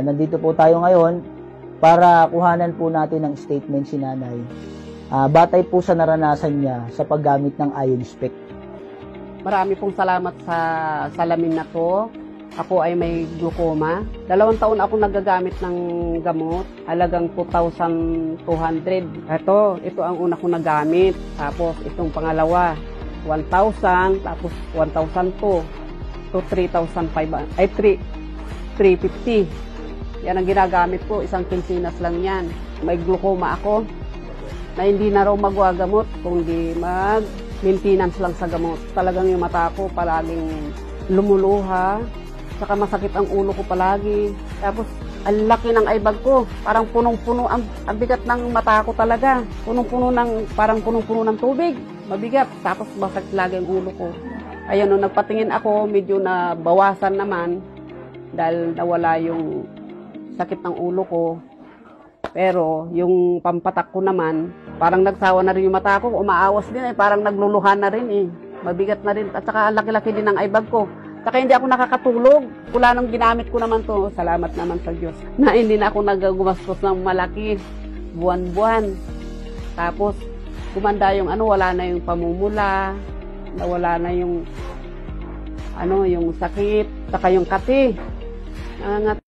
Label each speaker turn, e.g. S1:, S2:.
S1: Nandito po tayo ngayon para kuhanan po natin ng statement si nanay. Batay po sa naranasan niya sa paggamit ng Ion Spec.
S2: Marami pong salamat sa salamin na to. Ako ay may glaucoma. 2 taon ako nagagamit ng gamot. Halagang 2,200. Ito ang una kong nagamit. Tapos itong pangalawa, 1,000. Tapos 1,002 to 3,500. Ay, 350. Yan ang ginagamit ko. Isang kinsinas lang yan. May glaucoma ako na hindi na raw magwagamot kundi mag-maintenance lang sa gamot. Talagang yung mata ko palaging lumuluha. Saka masakit ang ulo ko palagi. Tapos, ang laki ng eyebag ko. Parang punong-puno. Ang bigat ng mata ko talaga. Parang punong-puno ng tubig. Mabigat. Tapos, masakit lagi ang ulo ko. Ayun, nung nagpatingin ako, medyo nabawasan naman. Dahil nawala yung sakit ng ulo ko. Pero, yung pampatak ko naman, parang nagsawa na rin yung mata ko. Umaawas din parang nagluluhan na rin Mabigat na rin. At saka, ang laki-laki din ng eyebag ko. Saka hindi ako nakakatulog. Kula nung ginamit ko naman to, salamat naman sa Diyos, na hindi na ako nagagumastos ng malaki, buwan-buwan. Tapos, gumanda yung wala na yung pamumula, wala na yung, yung sakit, saka yung kati. Nangangat